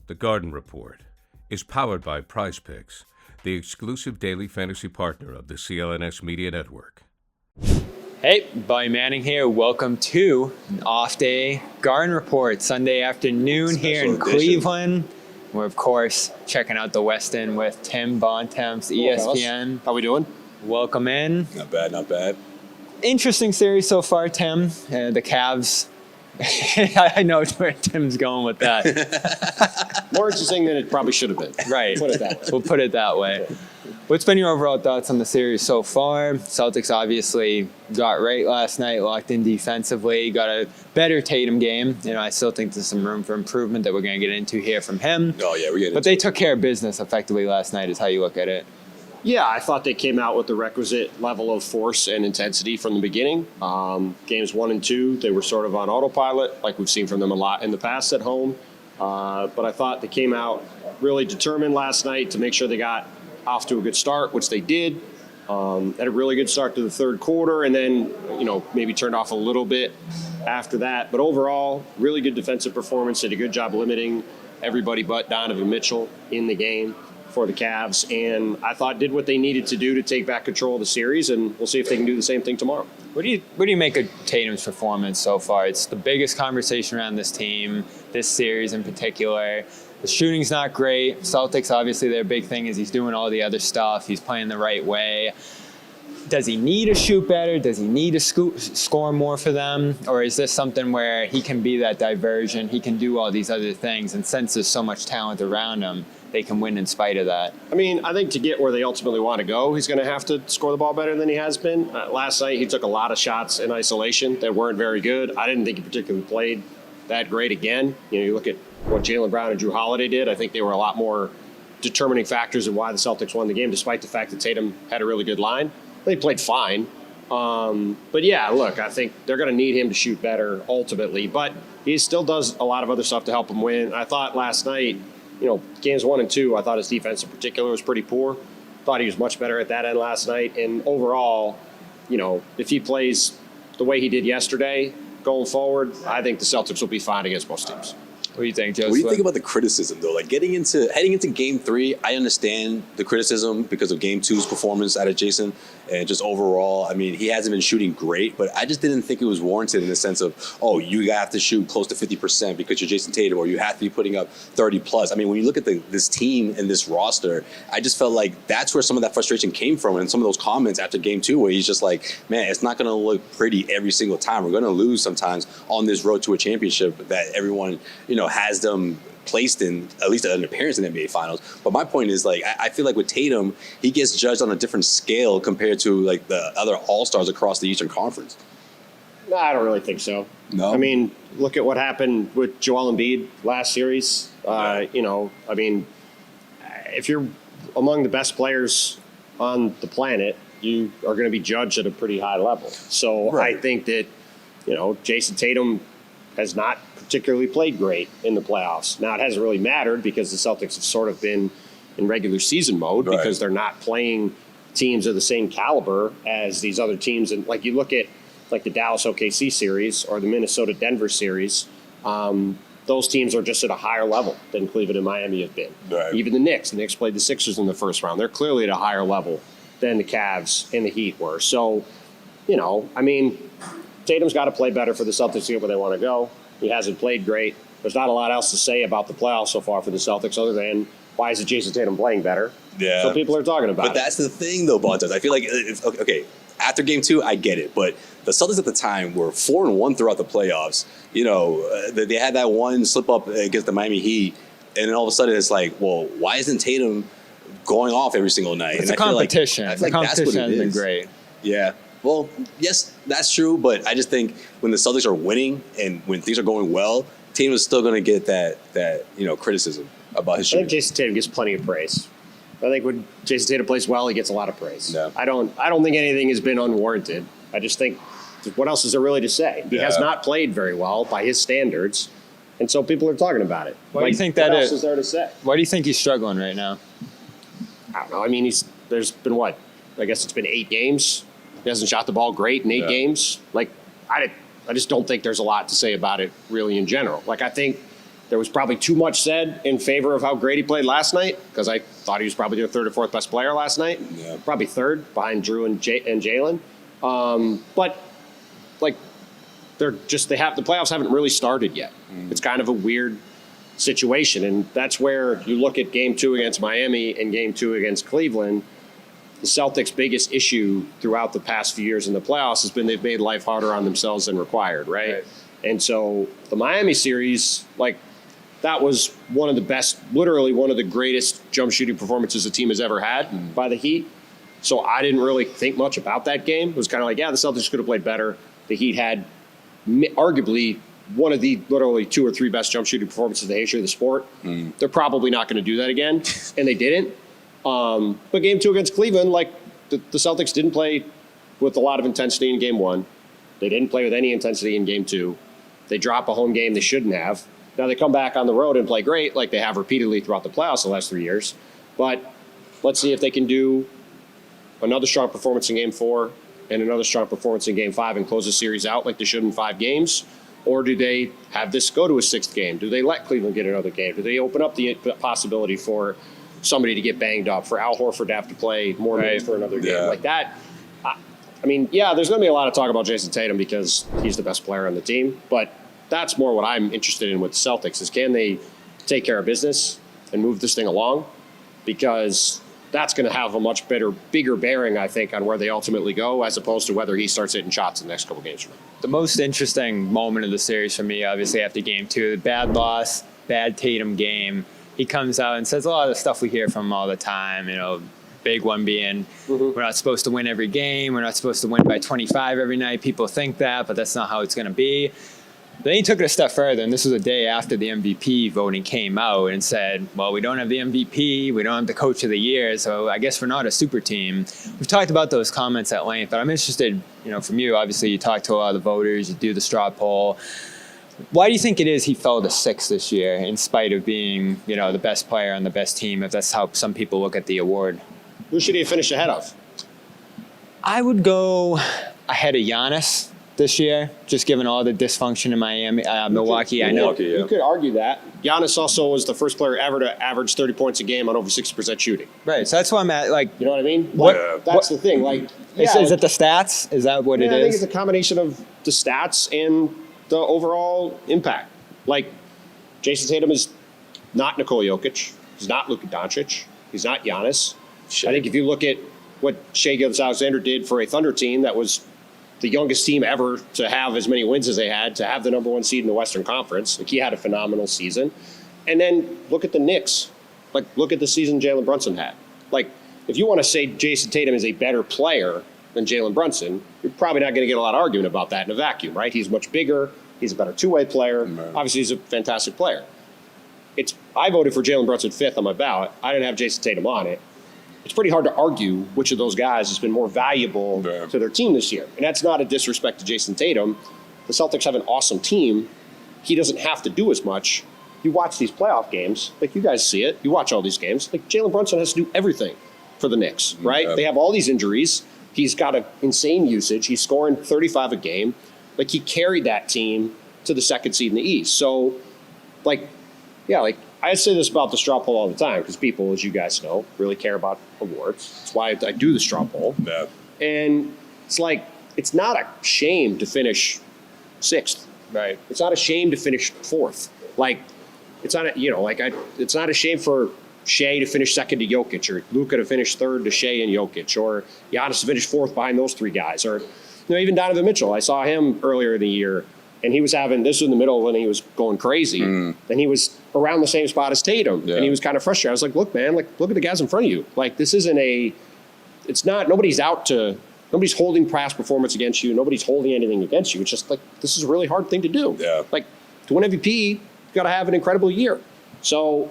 The Garden Report is powered by Prize Picks, the exclusive daily fantasy partner of the CLNS Media Network. Hey, Buddy Manning here. Welcome to an off-day Garden Report, Sunday afternoon here in Cleveland. We're, of course, checking out the West End with Tim Bontemps, ESPN. How we doing? Welcome in. Not bad, not bad. Interesting series so far, Tim. The Cavs. I know where Tim's going with that. More interesting than it probably should have been. Right. Put it that way. We'll put it that way. What's been your overall thoughts on the series so far? Celtics obviously got right last night, locked in defensively, got a better Tatum game. You know, I still think there's some room for improvement that we're going to get into here from him. Oh, yeah, we're getting But they took care of business effectively last night is how you look at it. Yeah, I thought they came out with the requisite level of force and intensity from the beginning. Games 1 and 2, they were sort of on autopilot, like we've seen from them a lot in the past at home. But I thought they came out really determined last night to make sure they got off to a good start, which they did. Had a really good start to the third quarter, and then, maybe turned off a little bit after that. But overall, really good defensive performance. Did a good job limiting everybody but Donovan Mitchell in the game for the Cavs, and I thought did what they needed to do to take back control of the series, and we'll see if they can do the same thing tomorrow. What do you make of Tatum's performance so far? It's the biggest conversation around this team, this series in particular. The shooting's not great. Celtics, obviously, their big thing is he's doing all the other stuff. He's playing the right way. Does he need to shoot better? Does he need to score more for them? Or is this something where he can be that diversion? He can do all these other things, and since there's so much talent around him, they can win in spite of that. I mean, I think to get where they ultimately want to go, he's going to have to score the ball better than he has been. Last night, he took a lot of shots in isolation that weren't very good. I didn't think he particularly played that great again. You look at what Jaylen Brown and Drew Holiday did. I think they were a lot more determining factors in why the Celtics won the game, despite the fact that Tatum had a really good line. They played fine. But yeah, look, I think they're going to need him to shoot better ultimately. But he still does a lot of other stuff to help him win. I thought last night, games 1 and 2, I thought his defense in particular was pretty poor. Thought he was much better at that end last night. And overall, if he plays the way he did yesterday going forward, I think the Celtics will be fine against most teams. What do you think, Josue? What do you think about the criticism, though? Like, heading into Game 3, I understand the criticism because of Game 2's performance out of Jayson, and just overall, I mean, he hasn't been shooting great, but I just didn't think it was warranted in the sense of, oh, you have to shoot close to 50% because you're Jayson Tatum, or you have to be putting up 30+. I mean, when you look at this team and this roster, I just felt like that's where some of that frustration came from, and some of those comments after Game 2 where he's just like, man, it's not going to look pretty every single time. We're going to lose sometimes on this road to a championship that everyone, has them placed in at least an appearance in the NBA Finals. But my point is, like, I feel like with Tatum, he gets judged on a different scale compared to like the other All-Stars across the Eastern Conference. No, I don't really think so. No? I mean, look at what happened with Joel Embiid last series. I mean, if you're among the best players on the planet, you are going to be judged at a pretty high level. So right. I think that, Jayson Tatum has not particularly played great in the playoffs. Now, it hasn't really mattered because the Celtics have sort of been in regular season mode because they're not playing teams of the same caliber as these other teams. And like you look at like the Dallas OKC series or the Minnesota Denver series, those teams are just at a higher level than Cleveland and Miami have been. Right. Even the Knicks played the Sixers in the first round. They're clearly at a higher level than the Cavs and the Heat were. So, I mean, Tatum's got to play better for the Celtics to get where they want to go. He hasn't played great. There's not a lot else to say about the playoffs so far for the Celtics other than why is it Jayson Tatum playing better? Yeah. So people are talking about it. But that's the thing, though, Bontemps. I feel like, okay, after Game 2, I get it. But the Celtics at the time were 4-1 throughout the playoffs. They had that one slip-up against the Miami Heat, and then all of a sudden it's like, well, why isn't Tatum going off every single night? It's a competition. I feel like competition that's what it has been is. great. Yeah. Well, yes, that's true, but I just think when the Celtics are winning and when things are going well, Tatum is still going to get that criticism about his shooting. I think Jayson Tatum gets plenty of praise. I think when Jayson Tatum plays well, he gets a lot of praise. Yeah. I don't think anything has been unwarranted. I just think, what else is there really to say? He has not played very well by his standards, and so people are talking about it. Why do you think that what is? Else is there to say? Why do you think he's struggling right now? I don't know. I mean, there's been what? I guess it's been 8 games. He hasn't shot the ball great in 8 games. Like, I just don't think there's a lot to say about it really in general. Like, I think There was probably too much said in favor of how great he played last night, because I thought he was probably their third or fourth best player last night. Yeah. Probably third behind Drew and Jalen. But like the playoffs haven't really started yet. It's kind of a weird situation, and that's where you look at Game 2 against Miami and Game 2 against Cleveland. The Celtics' biggest issue throughout the past few years in the playoffs has been they've made life harder on themselves than required, right? And so the Miami series, like, that was one of the best, literally one of the greatest jump shooting performances the team has ever had by the Heat. So I didn't really think much about that game. It was kind of like, yeah, the Celtics could have played better. The Heat had arguably one of the literally 2 or 3 best jump shooting performances in the history of the sport. They're probably not going to do that again, and they didn't. But Game 2 against Cleveland, like, the Celtics didn't play with a lot of intensity in Game 1. They didn't play with any intensity in Game 2. They drop a home game they shouldn't have. Now they come back on the road and play great, like they have repeatedly throughout the playoffs the last 3 years. But let's see if they can do another strong performance in Game 4 and another strong performance in Game 5 and close the series out like they should in 5 games. Or do they have this go to a 6th game? Do they let Cleveland get another game? Do they open up the possibility for somebody to get banged up, for Al Horford to have to play more minutes for another game? Like that. I mean, yeah, there's going to be a lot of talk about Jayson Tatum because he's the best player on the team, but that's more what I'm interested in with the Celtics is, can they take care of business and move this thing along? Because that's going to have a much bigger bearing, I think, on where they ultimately go, as opposed to whether he starts hitting shots in the next couple games from now. The most interesting moment of the series for me, obviously, after Game 2, the bad loss, bad Tatum game. He comes out and says a lot of the stuff we hear from him all the time, you know, big one being we're not supposed to win every game. We're not supposed to win by 25 every night. People think that, but that's not how it's going to be. Then he took it a step further, and this was a day after the MVP voting came out, and said, well, we don't have the MVP, we don't have the coach of the year, so I guess we're not a super team. We've talked about those comments at length, but I'm interested, you know, from you. Obviously, you talk to a lot of the voters, you do the straw poll. Why do you think it is he fell to 6th this year, in spite of being, you know, the best player on the best team, if that's how some people look at the award? Who should he have finished ahead of? I would go ahead of Giannis this year, just given all the dysfunction in Milwaukee. I know you could argue that. Giannis also was the first player ever to average 30 points a game on over 60% shooting. Right, so that's why I'm at, like, you know what I mean? That's the thing. Like, is it the stats? Is that what it is? I think it's a combination of the stats and the overall impact. Like, Jayson Tatum is not Nikola Jokic. He's not Luka Doncic. He's not Giannis. I think if you look at what Shai Gilgeous-Alexander did for a Thunder team that was the youngest team ever to have as many wins as they had, to have the number 1 seed in the Western Conference, like, he had a phenomenal season. And then look at the Knicks. Like, look at the season Jalen Brunson had. Like, if you want to say Jayson Tatum is a better player than Jalen Brunson, you're probably not going to get a lot of argument about that in a vacuum, right? He's much bigger. He's a better two-way player. Obviously, he's a fantastic player. I voted for Jalen Brunson 5th on my ballot. I didn't have Jayson Tatum on it. It's pretty hard to argue which of those guys has been more valuable to their team this year. And that's not a disrespect to Jayson Tatum. The Celtics have an awesome team. He doesn't have to do as much. You watch these playoff games, like, you guys see it. You watch all these games. Like, Jalen Brunson has to do everything for the Knicks, right? They have all these injuries. He's got an insane usage. He's scoring 35 a game. Like, he carried that team to the 2nd seed in the East. So, like, yeah, like, I say this about the straw poll all the time because people, as you guys know, really care about awards. That's why I do the straw poll. Yeah. And it's like, it's not a shame to finish 6th. Right. It's not a shame to finish 4th. Like, it's not it's not a shame for Shai to finish 2nd to Jokic, or Luka to finish 3rd to Shai and Jokic, or Giannis to finish 4th behind those 3 guys, or, you know, even Donovan Mitchell. I saw him earlier in the year, and he was having, this was in the middle when he was going crazy, and he was around the same spot as Tatum, and he was kind of frustrated. I was like, look, man, like, look at the guys in front of you. Like, this isn't nobody's holding past performance against you. Nobody's holding anything against you. It's just like, this is a really hard thing to do. Yeah. Like, to win MVP, you got to have an incredible year. So,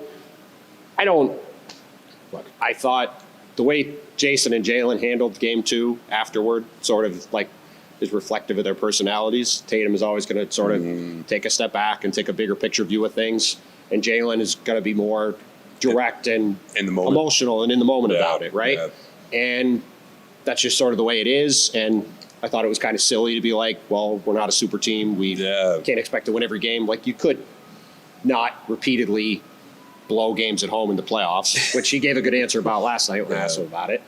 I thought the way Jason and Jalen handled Game 2 afterward sort of, like, is reflective of their personalities. Tatum is always going to sort of take a step back and take a bigger picture view of things. And Jalen is going to be more direct and emotional and in the moment about it, right? Yeah. And that's just sort of the way it is. And I thought it was kind of silly to be like, well, we're not a super team. We can't expect to win every game. Like, you could not repeatedly blow games at home in the playoffs, which he gave a good answer about last night when I asked him about it.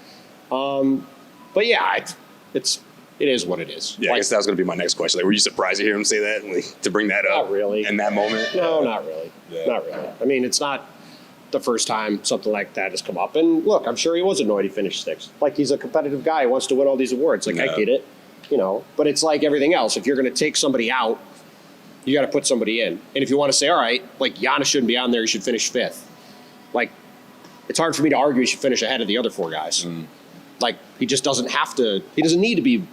But yeah, it is what it is. Yeah, I guess that was going to be my next question. Like, were you surprised to hear him say that, like, to bring that up? Not really. In that moment? No, not really. Yeah. Not really. I mean, it's not the first time something like that has come up. And look, I'm sure he was annoyed he finished sixth. Like, he's a competitive guy. He wants to win all these awards. Like, I get it, But it's like everything else. If you're going to take somebody out, you got to put somebody in. And if you want to say, all right, like, Giannis shouldn't be on there, he should finish fifth. Like, it's hard for me to argue he should finish ahead of the other four guys. Like, he just doesn't have to. He doesn't need to be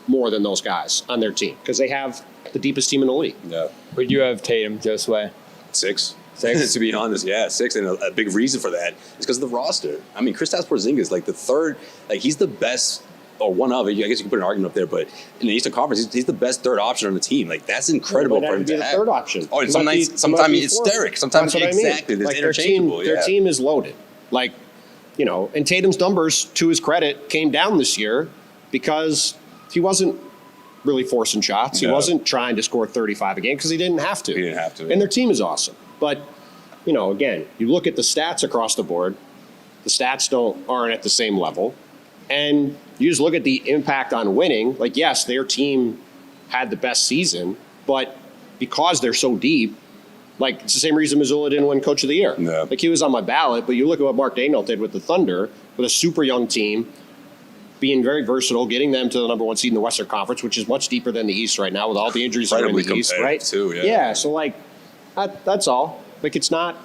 more than those guys on their team because they have the deepest team in the league. Yeah. But you have Tatum, Josue. Six, to be honest. Yeah, six. And a big reason for that is because of the roster. I mean, Kristaps Porzingis, like the third, like he's the best, or one of it. I guess you can put an argument up there, but in the Eastern Conference, he's the best third option on the team. Like, that's incredible for him to have. Third option. Oh, and sometimes it's Derek. Sometimes exactly. It's like interchangeable. Their team is loaded. Like, and Tatum's numbers, to his credit, came down this year because he wasn't really forcing shots. He wasn't trying to score 35 a game because he didn't have to. He didn't have to. And their team is awesome. But, again, you look at the stats across the board, the stats aren't at the same level. And you just look at the impact on winning. Like, yes, their team had the best season, but because they're so deep, like, it's the same reason Missoula didn't win Coach of the Year. No. Like, he was on my ballot, but you look at what Mark Daigneault did with the Thunder, with a super young team, being very versatile, getting them to the number one seed in the Western Conference, which is much deeper than the East right now with all the injuries that are in the East, right? Too, yeah, so, like, that's all. Like, it's not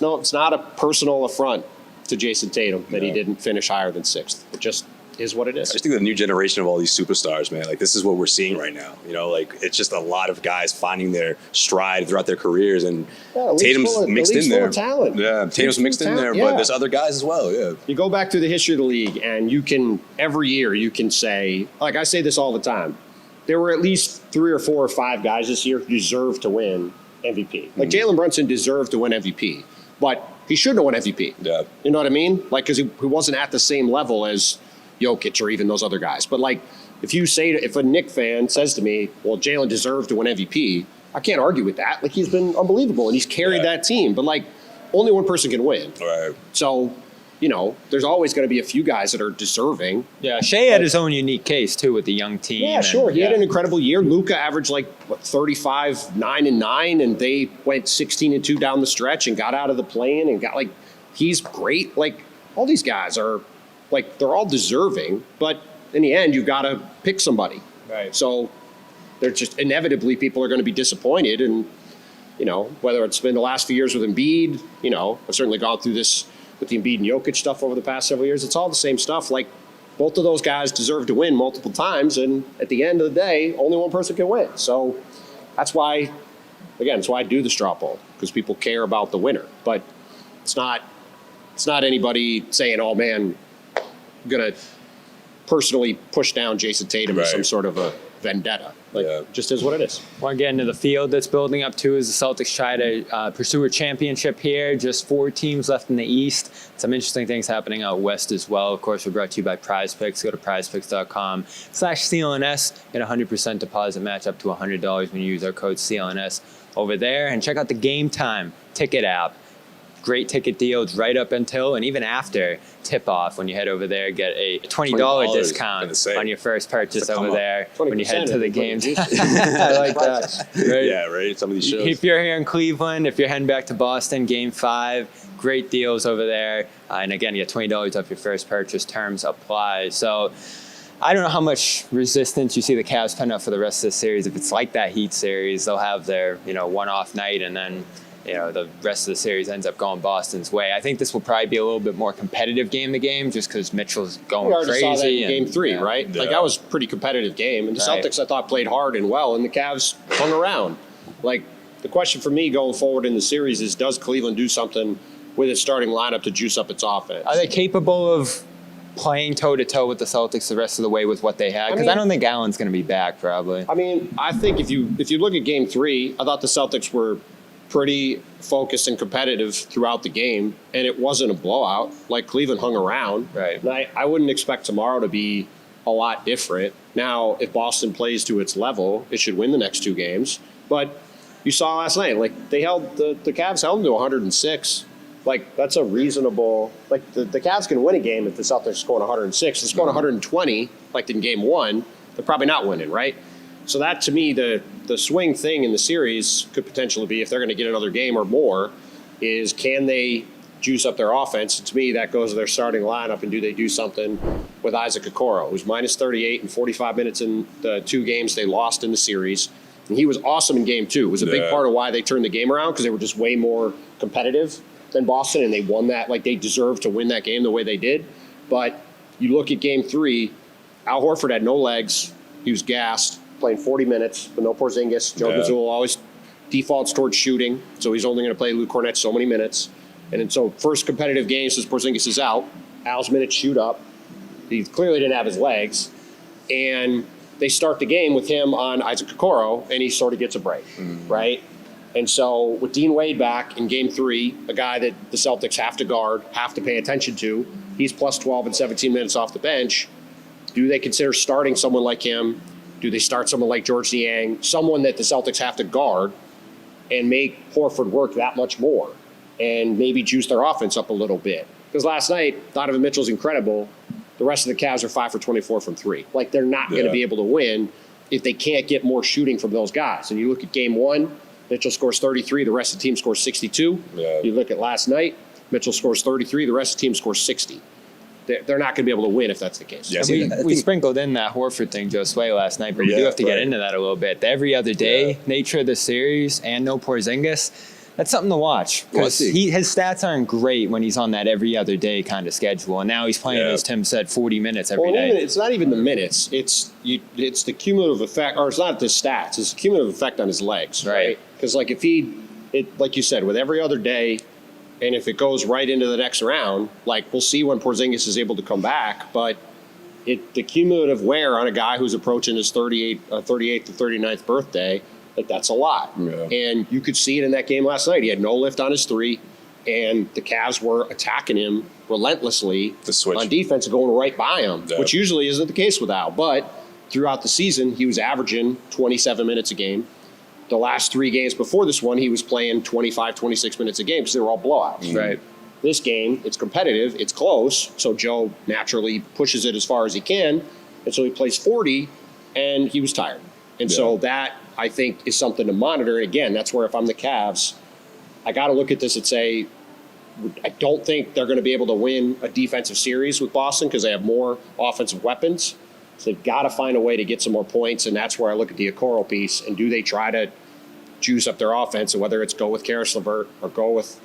a personal affront to Jayson Tatum that he didn't finish higher than sixth. It just is what it is. I just think the new generation of all these superstars, man, like, this is what we're seeing right now. Like, it's just a lot of guys finding their stride throughout their careers, and Tatum's mixed in there. Talent. Yeah, Tatum's mixed in there, but there's other guys as well. Yeah, you go back through the history of the league, and you can every year you can say, like I say this all the time, there were at least 3 or 4 or 5 guys this year who deserved to win MVP. Like Jalen Brunson deserved to win MVP, but he shouldn't have won MVP. Yeah, you know what I mean? Like, because he wasn't at the same level as Jokic or even those other guys. But, like, if a Knicks fan says to me, well, Jalen deserved to win MVP, I can't argue with that. Like, he's been unbelievable, and he's carried that team. But, like, only one person can win. Right. So, there's always going to be a few guys that are deserving. Yeah, Shea had his own unique case, too, with the young team. Yeah, sure. He had an incredible year. Luka averaged, 35, 9-9, and they went 16-2 down the stretch and got out of the play-in and got, he's great. Like, all these guys are, they're all deserving, but in the end, you've got to pick somebody. Right. So there's just inevitably people are going to be disappointed. And, whether it's been the last few years with Embiid, I've certainly gone through this with the Embiid and Jokic stuff over the past several years. It's all the same stuff. Like, both of those guys deserve to win multiple times. And at the end of the day, only one person can win. So that's why I do the straw poll, because people care about the winner. But it's not anybody saying, oh, man, I'm going to personally push down Jayson Tatum as some sort of a vendetta. Just is what it is. Want to get into the field that's building up too as the Celtics try to pursue a championship here. Just 4 teams left in the East. Some interesting things happening out west as well. Of course, we're brought to you by Prize Picks. Go to prizepicks.com/CLNS. Get a 100% deposit match up to $100 when you use our code CLNS over there. And check out the Game Time ticket app. Great ticket deals right up until and even after tip-off. When you head over there, get a $20 discount on your first purchase over there when you head to the game. I like that. Right? Yeah, right. Some of these shows. If you're here in Cleveland, if you're heading back to Boston, Game 5, great deals over there. And again, you get $20 off your first purchase. Terms apply. So I don't know how much resistance you see the Cavs putting up for the rest of the series. If it's like that Heat series, they'll have their one-off night, and then the rest of the series ends up going Boston's way. I think this will probably be a little bit more competitive game to game, just because Mitchell's going crazy. We already saw that in Game 3, right? Yeah. Like, that was a pretty competitive game. And the Celtics, I thought, played hard and well, and the Cavs hung around. Like, the question for me going forward in the series is, does Cleveland do something with its starting lineup to juice up its offense? Are they capable of playing toe-to-toe with the Celtics the rest of the way with what they had? Because I don't think Allen's going to be back, probably. I mean, I think if you look at Game 3, I thought the Celtics were pretty focused and competitive throughout the game, and it wasn't a blowout. Like, Cleveland hung around. Right. And I wouldn't expect tomorrow to be a lot different. Now, if Boston plays to its level, it should win the next 2 games. But you saw last night. Like they held the Cavs held them to 106. Like that's a reasonable. Like the Cavs can win a game if the Celtics score 106. They're scoring 120, like in Game 1. They're probably not winning, right? So that to me, the swing thing in the series could potentially be if they're going to get another game or more, is can they juice up their offense? And to me, that goes to their starting lineup, and do they do something with Isaac Okoro, who's minus 38 in 45 minutes in the 2 games they lost in the series. And he was awesome in Game 2. It was a big part of why they turned the game around, because they were just way more competitive than Boston, and they won that. Like, they deserved to win that game the way they did. But you look at Game 3, Al Horford had no legs. He was gassed, playing 40 minutes, but no Porzingis. Joe Mazzulla always defaults towards shooting, so he's only going to play Luke Kornet so many minutes. And then, so first competitive game since Porzingis is out, Al's minutes shoot up. He clearly didn't have his legs. And they start the game with him on Isaac Okoro, and he sort of gets a break, right? And so with Dean Wade back in Game 3, a guy that the Celtics have to guard, have to pay attention to, he's plus 12 and 17 minutes off the bench. Do they consider starting someone like him? Do they start someone like George Niang, someone that the Celtics have to guard and make Horford work that much more and maybe juice their offense up a little bit? Because last night, Donovan Mitchell's incredible. The rest of the Cavs are 5 for 24 from 3. Like, they're not going to be able to win if they can't get more shooting from those guys. And you look at Game 1, Mitchell scores 33, the rest of the team scores 62. You look at last night, Mitchell scores 33, the rest of the team scores 60. They're not going to be able to win if that's the case. Yeah, we sprinkled in that Horford thing, Josue, last night, but we do have to get into that a little bit. The every other day nature of the series and no Porzingis, that's something to watch. Because his stats aren't great when he's on that every other day kind of schedule. And now he's playing, as Tim said, 40 minutes every day. It's not even the minutes. It's the cumulative effect, or it's not the stats. It's the cumulative effect on his legs, right? Because like like you said, with every other day, and if it goes right into the next round, like we'll see when Porzingis is able to come back. But the cumulative wear on a guy who's approaching his 38th to 39th birthday, like that's a lot. And you could see it in that game last night. He had no lift on his 3, and the Cavs were attacking him relentlessly on defense and going right by him, which usually isn't the case with Al. But throughout the season, he was averaging 27 minutes a game. The last 3 games before this one, he was playing 25, 26 minutes a game because they were all blowouts. Right. This game, it's competitive, it's close, so Joe naturally pushes it as far as he can, and so he plays 40, and he was tired. And so that, I think, is something to monitor. And again, that's where if I'm the Cavs, I got to look at this and say, I don't think they're going to be able to win a defensive series with Boston because they have more offensive weapons. So they've got to find a way to get some more points, and that's where I look at the Okoro piece. And do they try to juice up their offense, and whether it's go with Karis LeVert or go with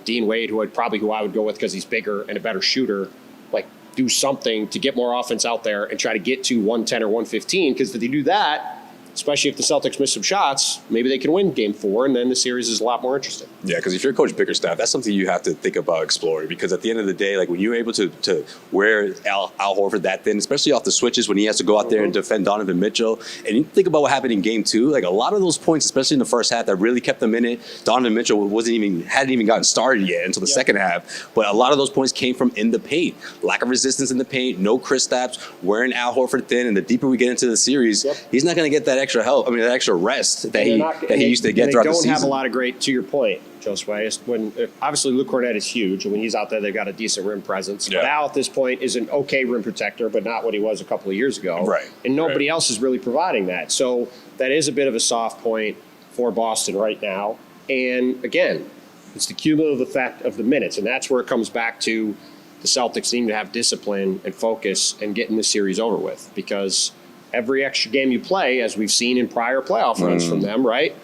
Dean Wade, who I would go with because he's bigger and a better shooter, like do something to get more offense out there and try to get to 110 or 115, because if they do that, especially if the Celtics miss some shots, maybe they can win Game 4, and then the series is a lot more interesting. Yeah, because if you're Coach Bickerstaff, that's something you have to think about exploring, because at the end of the day, like when you're able to wear Al Horford that thin, especially off the switches when he has to go out there and defend Donovan Mitchell, and you think about what happened in Game 2, like a lot of those points, especially in the first half, that really kept them in it. Donovan Mitchell hadn't even gotten started yet until the second half, but a lot of those points came from in the paint. Lack of resistance in the paint, no Kristaps, wearing Al Horford thin, and the deeper we get into the series, he's not going to get that extra help. I mean, that extra rest that he used to get throughout the season. They don't have a lot of great, to your point, Josue, obviously Luke Kornet is huge, and when he's out there, they've got a decent rim presence. But Al, at this point, is an okay rim protector, but not what he was a couple of years ago. Right. And nobody else is really providing that. So that is a bit of a soft point for Boston right now. And again, it's the cumulative effect of the minutes, and that's where it comes back to the Celtics needing to have discipline and focus and getting the series over with, because every extra game you play, as we've seen in prior playoff runs from them, right?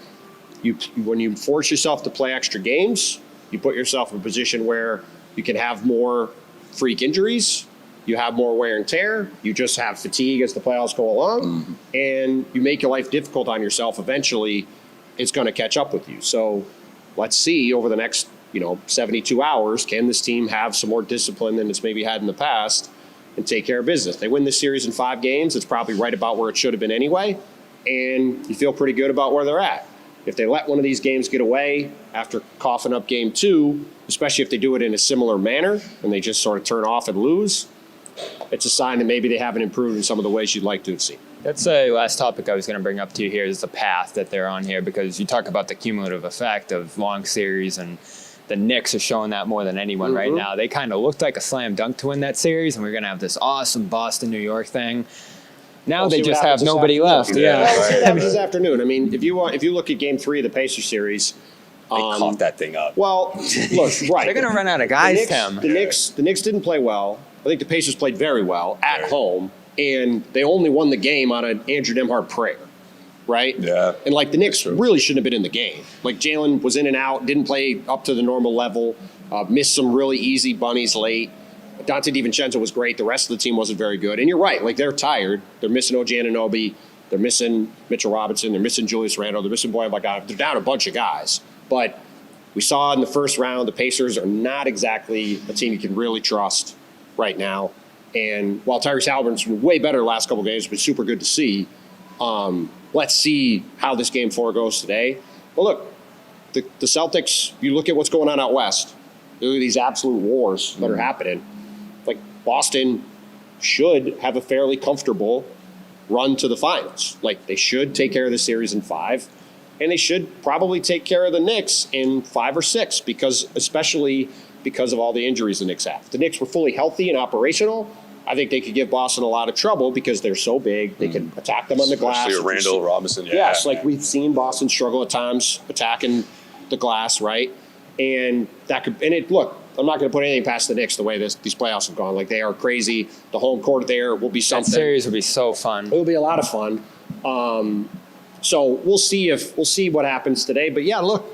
When you force yourself to play extra games, you put yourself in a position where you can have more freak injuries, you have more wear and tear, you just have fatigue as the playoffs go along, and you make your life difficult on yourself. Eventually, it's going to catch up with you. So let's see over the next 72 hours, can this team have some more discipline than it's maybe had in the past and take care of business? They win this series in 5 games. It's probably right about where it should have been anyway, and you feel pretty good about where they're at. If they let one of these games get away after coughing up Game 2, especially if they do it in a similar manner and they just sort of turn off and lose, it's a sign that maybe they haven't improved in some of the ways you'd like to have seen. That's the last topic I was going to bring up to you here is the path that they're on here, because you talk about the cumulative effect of long series, and the Knicks are showing that more than anyone right now. They kind of looked like a slam dunk to win that series, and we're going to have this awesome Boston, New York thing. Now they just have nobody left. Yeah. We'll see what happens this afternoon. I mean, if you look at Game 3 of the Pacers series, They coughed that thing up. well, look, right. They're going to run out of guys, The Knicks didn't play well. I think the Pacers played very well at home, and they only won the game on an Andrew Nembhard prayer, right? Yeah. And like the Knicks really shouldn't have been in the game. Like Jalen was in and out, didn't play up to the normal level, missed some really easy bunnies late. Dante DiVincenzo was great. The rest of the team wasn't very good. And you're right, like they're tired. They're missing OG Anunoby. They're missing Mitchell Robinson. They're missing Julius Randle. They're missing Boyan Bogdanovic. They're down a bunch of guys. But we saw in the first round, the Pacers are not exactly a team you can really trust right now. And while Tyrese Halliburton's been way better the last couple of games, it's been super good to see. Let's see how this Game 4 goes today. Well, look, the Celtics, you look at what's going on out west. Look at these absolute wars that are happening. Like Boston should have a fairly comfortable run to the finals. Like they should take care of the series in 5. And they should probably take care of the Knicks in 5 or 6, especially because of all the injuries the Knicks have. If the Knicks were fully healthy and operational, I think they could give Boston a lot of trouble because they're so big. They can attack them on the glass. Especially Randall Robinson. Yeah. Yes, like we've seen Boston struggle at times attacking the glass, right? And that could. And it look, I'm not going to put anything past the Knicks the way these playoffs have gone. Like they are crazy. The home court there will be something. That series will be so fun. It will be a lot of fun. So we'll see what happens today. But yeah, look,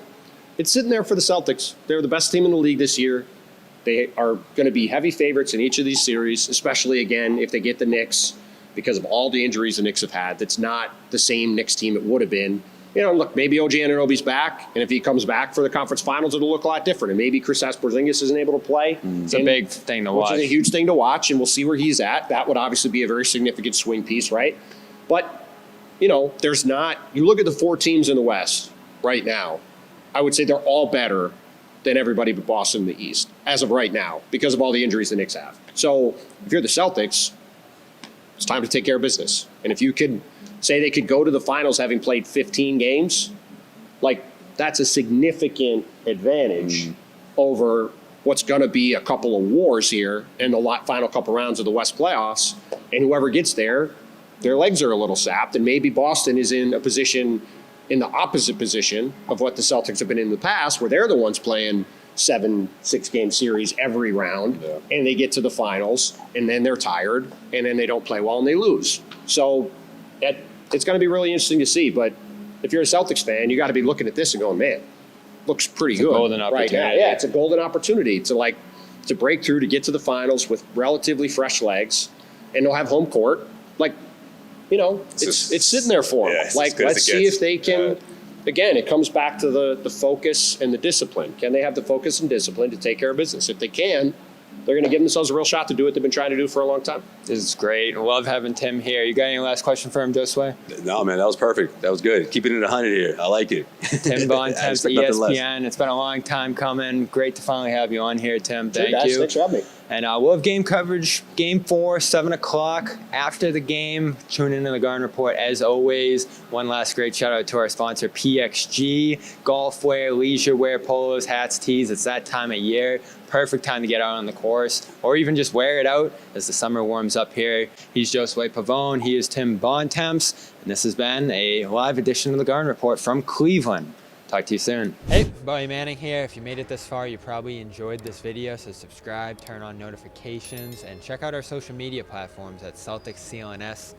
it's sitting there for the Celtics. They're the best team in the league this year. They are going to be heavy favorites in each of these series, especially, again, if they get the Knicks because of all the injuries the Knicks have had. That's not the same Knicks team it would have been. You know, look, maybe OG Anunoby's back, and if he comes back for the conference finals, it'll look a lot different. And maybe Kristaps Porzingis isn't able to play. It's a big thing to watch. Which is a huge thing to watch, and we'll see where he's at. That would obviously be a very significant swing piece, right? But you know, there's not – you look at the 4 teams in the West right now, I would say they're all better than everybody but Boston in the East as of right now because of all the injuries the Knicks have. So if you're the Celtics, it's time to take care of business. And if you could say they could go to the finals having played 15 games, like that's a significant advantage over what's going to be a couple of wars here in the final couple rounds of the West playoffs. And whoever gets there, their legs are a little sapped, and maybe Boston is in a position, in the opposite position of what the Celtics have been in the past, where they're the ones playing 7 6-game series every round, and they get to the finals, and then they're tired, and then they don't play well, and they lose. So it's going to be really interesting to see. But if you're a Celtics fan, you got to be looking at this and going, man, looks pretty good. Golden opportunity. Right now. Yeah, it's a golden opportunity to break through, to get to the finals with relatively fresh legs, and they'll have home court. Like, you know, it's sitting there for them. Like, let's see if they can. Again, it comes back to the focus and the discipline. Can they have the focus and discipline to take care of business? If they can, they're going to give themselves a real shot to do what they've been trying to do for a long time. This is great. Love having Tim here. You got any last question for him, Josue? No, man, that was perfect. That was good. Keeping it 100 here. I like it. Tim Bontemps at ESPN. It's been a long time coming. Great to finally have you on here, Tim. Thank you. Thanks for having me. And we'll have game coverage, Game 4, 7 o'clock. After the game, tune into the Garden Report as always. One last great shout out to our sponsor, PXG. Golf wear, leisure wear, polos, hats, tees. It's that time of year. Perfect time to get out on the course, or even just wear it out as the summer warms up here. He's Josue Pavon. He is Tim Bontemps. And this has been a live edition of the Garden Report from Cleveland. Talk to you soon. Hey, Bowie Manning here. If you made it this far, you probably enjoyed this video, so subscribe, turn on notifications, and check out our social media platforms at Celtics CLNS